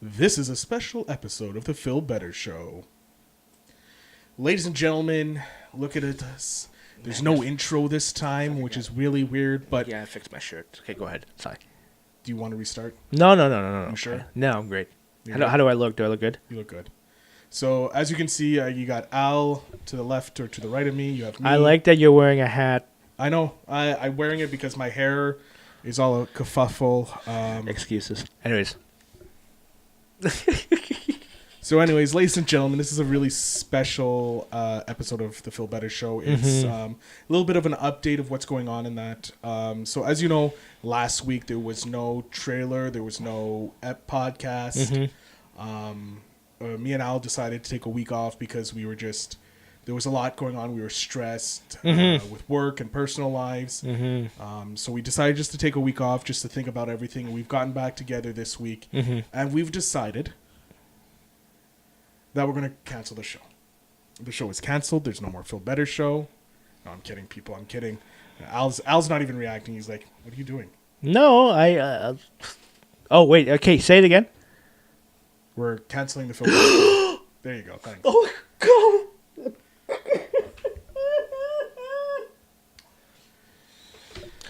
This is a special episode of The Phil Better Show. Ladies and gentlemen, look at us. There's no intro this time, which is really weird, but... Yeah, I fixed my shirt. Okay, go ahead. Sorry. Do you want to restart? No. You sure? No, I'm great. You're How do I look? Do I look good? You look good. So, as you can see, you got Al to the left or to the right of me. You have me. I like that you're wearing a hat. I know. I'm wearing it because my hair is all a kerfuffle. Excuses. Anyways. So anyways, ladies and gentlemen, this is a really special episode of The Phil Better Show. It's a little bit of an update of what's going on in that. So as you know, last week there was no trailer. There was no podcast. Me and Al decided to take a week off because there was a lot going on. We were stressed with work and personal lives. So we decided just to take a week off just to think about everything. We've gotten back together this week, and we've decided that we're going to cancel the show. The show is canceled. There's no more Phil Better Show. No, I'm kidding, people. I'm kidding. Al's not even reacting. He's like, what are you doing? No, Oh, wait. Okay, say it again. We're canceling the Phil Better Show. There you go. Thanks. Oh, God.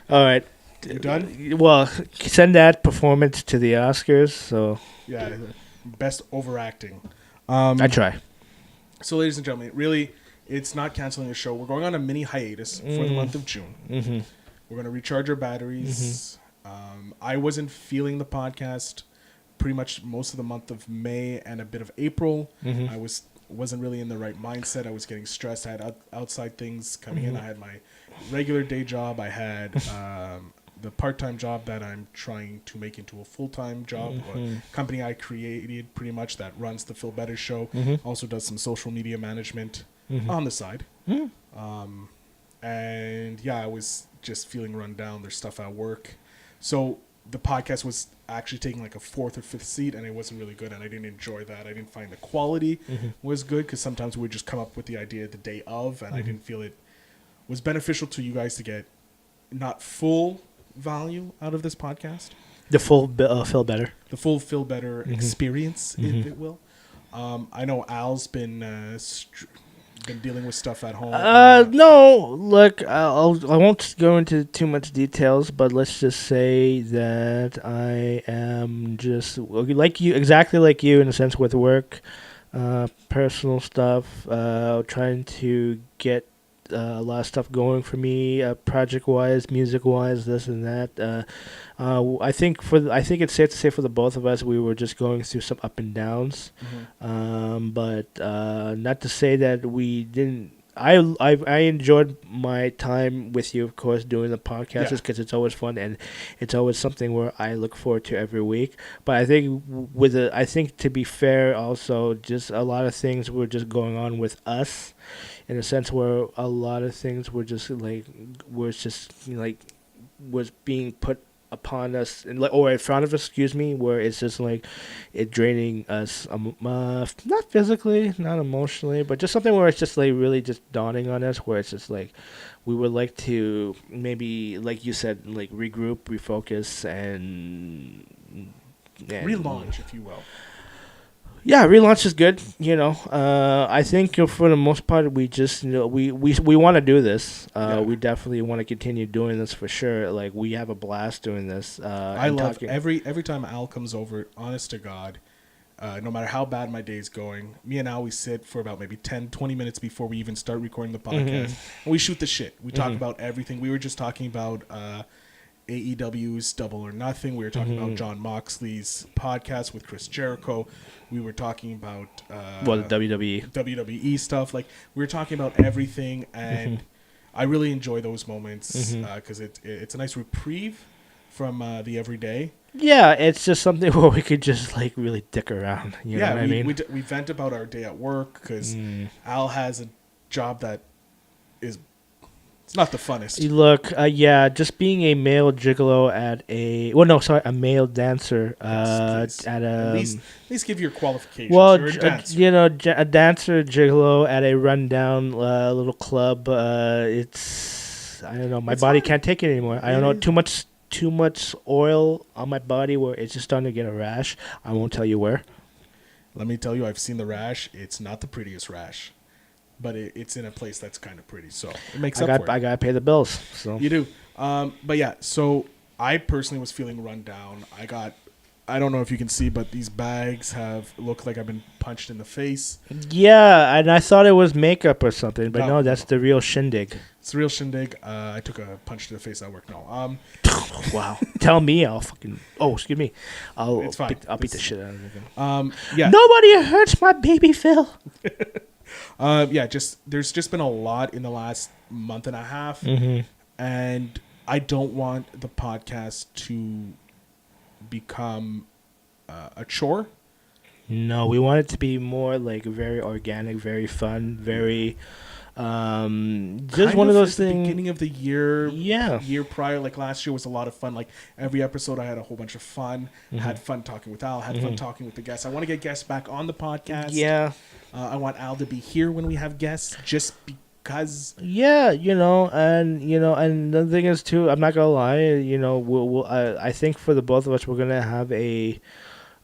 All right. You done? Well, send that performance to the Oscars. So Yeah, best overacting. I try. So, ladies and gentlemen, really, it's not canceling the show. We're going on a mini hiatus for the month of June. We're going to recharge our batteries. I wasn't feeling the podcast pretty much most of the month of May and a bit of April. I wasn't really in the right mindset. I was getting stressed. I had outside things coming in. I had my regular day job. I had the part-time job that I'm trying to make into a full-time job. A company I created pretty much that runs the Phil Better Show. Also does some social media management on the side. And yeah, I was just feeling run down. There's stuff at work. So the podcast was actually taking like a fourth or fifth seat, and it wasn't really good, and I didn't enjoy that. I didn't find the quality was good because sometimes we would just come up with the idea the day of, and I didn't feel it was beneficial to you guys to get not full value out of this podcast. The full Phil Better. The full Phil Better experience, if it will. I know Al's been dealing with stuff at home. No, look, I won't go into too much details, but let's just say that I am just like you, exactly like you in a sense with work, personal stuff, trying to get a lot of stuff going for me, project-wise, music-wise, this and that. I think it's safe to say for the both of us, we were just going through some up and downs. But not to say that we didn't. I enjoyed my time with you, of course, doing the podcast because it's always fun and it's always something where I look forward to every week. But I think I think to be fair, also just a lot of things were just going on with us, in a sense where a lot of things were just was being put upon us or in front of us, where it's just like it draining us, not physically, not emotionally, but just something where it's just like really just dawning on us, where it's just like we would like to maybe, like you said, like regroup, refocus, and relaunch, if you will. Yeah, relaunch is good. I think for the most part, we just we want to do this. We definitely want to continue doing this for sure. Like we have a blast doing this. I love every time Al comes over. Honest to God, no matter how bad my day's going, me and Al, we sit for about maybe 10-20 minutes before we even start recording the podcast, and we shoot the shit. We talk about everything. We were just talking about AEW's Double or Nothing. We were talking about John Moxley's podcast with Chris Jericho. We were talking about the WWE stuff. Like we were talking about everything, and I really enjoy those moments because it's a nice reprieve from the everyday. Yeah, it's just something where we could just like really dick around. You know what I mean? We vent about our day at work because Al has a job that is. It's not the funnest. Look, just being a male gigolo a male dancer at at least give your qualifications. Well, you're a dancer. A dancer gigolo at a rundown little club. I don't know. My body can't take it anymore. I don't know. Too much too much oil on my body where it's just starting to get a rash. I won't tell you where. Let me tell you, I've seen the rash. It's not the prettiest rash, but it's in a place that's kind of pretty, so it makes up for it. I gotta pay the bills. So You do. But yeah, so I personally was feeling run down. I don't know if you can see, but these bags have looked like I've been punched in the face. yeah, and I thought it was makeup or something, but No, no, that's the real shindig. It's a real shindig. I took a punch to the face at work. No. Wow. Tell me, I'll fucking. Oh, excuse me. It's fine. I'll beat the shit out of him. Yeah. Nobody hurts my baby Phil. Yeah. There's just been a lot in the last month and a half, and I don't want the podcast to become a chore. No, we want it to be more like very organic, very fun, very just Kind one of those at the things. beginning of the year, Yeah. year prior, like last year was a lot of fun. Like every episode, I had a whole bunch of fun. Had fun talking with Al. Had fun talking with the guests. I want to get guests back on the podcast. Yeah. I want Al to be here when we have guests, just because. Yeah, and the thing is too, I'm not gonna lie, I think for the both of us, we're gonna have a,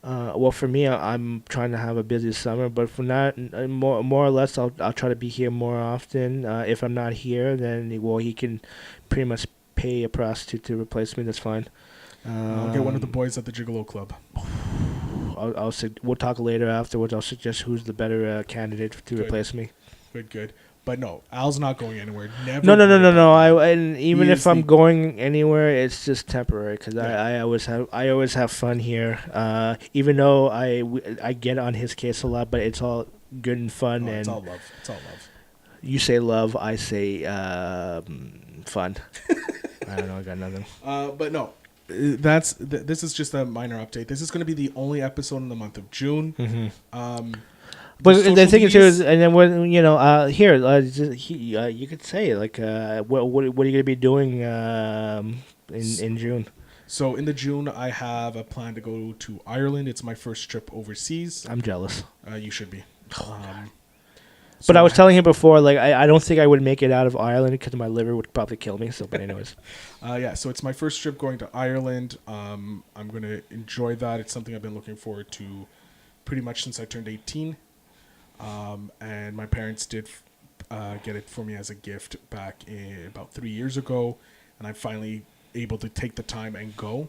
well, for me, I'm trying to have a busy summer, but for not more or less, I'll try to be here more often. If I'm not here, then he can pretty much pay a prostitute to replace me. That's fine. I'll get one of the boys at the Gigolo Club. We'll talk later afterwards. I'll suggest who's the better candidate to Good. replace me. Good. But no, Al's not going anywhere. Never. No. And even He if is I'm the- going anywhere, it's just temporary because Yeah. I always have fun here. Even though I get on his case a lot, but it's all good and fun. Oh, and it's all love. It's all love. you say love, I say fun. I don't know. I got nothing. But no, this is just a minor update. This is going to be the only episode in the month of June. But the social thing is, too, medias- is, and then when here, you could say like, what are you gonna be doing in June? So in the June, I have a plan to go to Ireland. It's my first trip overseas. I'm jealous. You should be. But I was telling him before, like I don't think I would make it out of Ireland because my liver would probably kill me. So, but anyways, yeah. So it's my first trip going to Ireland. I'm gonna enjoy that. It's something I've been looking forward to pretty much since I turned 18. And my parents did get it for me as a gift back about 3 years ago, and I'm finally able to take the time and go.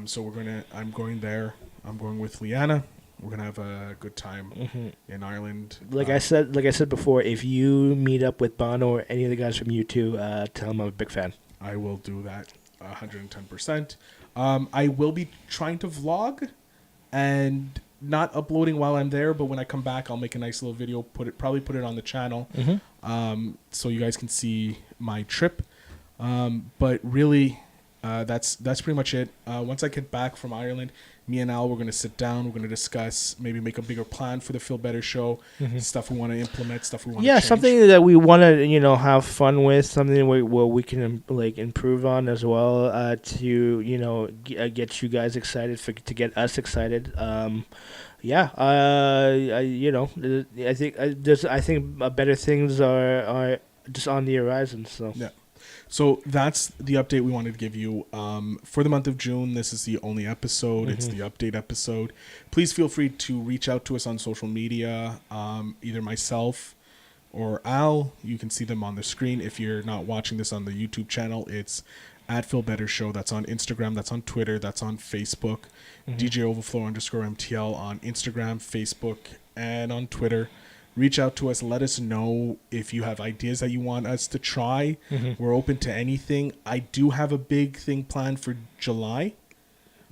So I'm going there. I'm going with Leanna. We're gonna have a good time in Ireland. like I said before, if you meet up with Bono or any of the guys from U2, tell them I'm a big fan. I will do that 110%. I will be trying to vlog and not uploading while I'm there, but when I come back, I'll make a nice little video, probably put it on the channel, so you guys can see my trip. But really, that's pretty much it. Once I get back from Ireland, me and Al, we're going to sit down. We're going to discuss, maybe make a bigger plan for the Feel Better show, stuff we want to implement, stuff we want to change. Something that we want to have fun with, something where we can like improve on as well, to get you guys excited, to get us excited. I think better things are just on the horizon. So yeah. So that's the update we wanted to give you. For the month of June, this is the only episode. It's the update episode. Please feel free to reach out to us on social media, either myself or Al. You can see them on the screen. If you're not watching this on the YouTube channel, it's at Feel Better Show. That's on Instagram. That's on Twitter. That's on Facebook. DJ Overflow _MTL on Instagram, Facebook, and on Twitter. Reach out to us. Let us know if you have ideas that you want us to try. We're open to anything. I do have a big thing planned for July.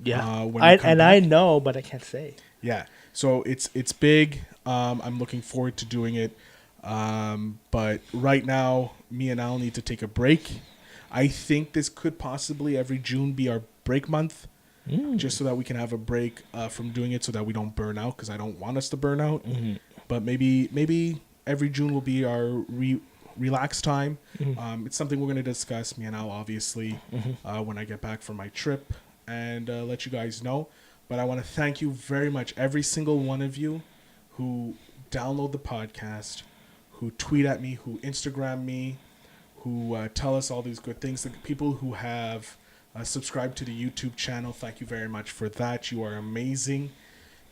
yeah, When I know, but I can't say. Yeah. So it's big. I'm looking forward to doing it. But right now, me and Al need to take a break. I think this could possibly every June be our break month, just so that we can have a break from doing it, so that we don't burn out. Because I don't want us to burn out. But maybe every June will be our relax time. It's something we're going to discuss, me and Al, obviously, when I get back from my trip, and let you guys know. But I want to thank you very much, every single one of you who download the podcast, who tweet at me, who Instagram me, who tell us all these good things. The people who have Subscribe to the YouTube channel. Thank you very much for that. You are amazing.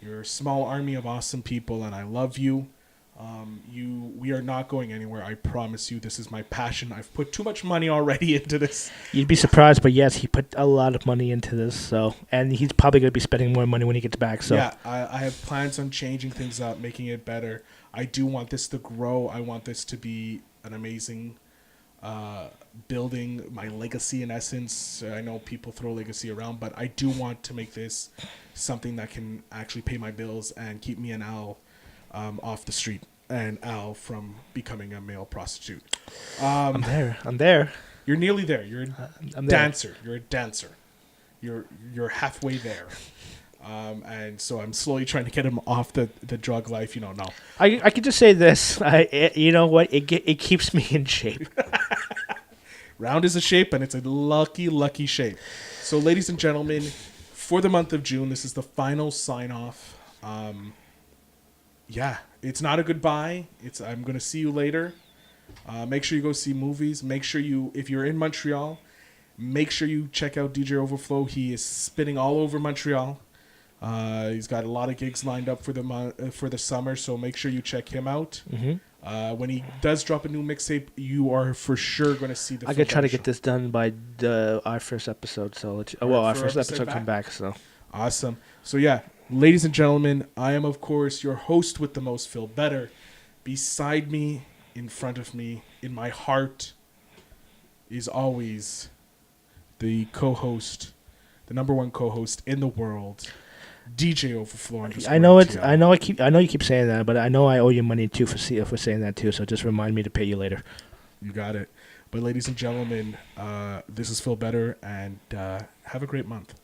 You're a small army of awesome people, and I love you. We are not going anywhere. I promise you. This is my passion. I've put too much money already into this. You'd be surprised, but yes, he put a lot of money into this. So, and he's probably going to be spending more money when he gets back. So, yeah, I have plans on changing things up, making it better. I do want this to grow. I want this to be an amazing building, my legacy in essence. I know people throw legacy around, but I do want to make this something that can actually pay my bills and keep me and Al off the street and Al from becoming a male prostitute. I'm there. You're nearly there. You're a I'm dancer. You're a dancer. You're halfway there. And so I'm slowly trying to get him off the drug life. No. I could just say this. You know what? It keeps me in shape. Round is a shape, and it's a lucky shape. So, ladies and gentlemen, for the month of June, this is the final sign-off. Yeah, it's not a goodbye. I'm going to see you later. Make sure you go see movies. Make sure if you're in Montreal, make sure you check out DJ Overflow. He is spinning all over Montreal. He's got a lot of gigs lined up for the summer, so make sure you check him out. Mm-hmm. When he does drop a new mixtape, you are for sure going to see the. I could try to get this done by our first episode. So our first episode come back. So awesome. So yeah, ladies and gentlemen, I am of course your host with the most, Phil Better. Beside me, in front of me, in my heart, is always the co-host, the number one co-host in the world. DJ Overflow. I know it. I know you keep saying that, but I know I owe you money too for saying that too. So just remind me to pay you later. You got it. But ladies and gentlemen, this is Phil Better, and have a great month.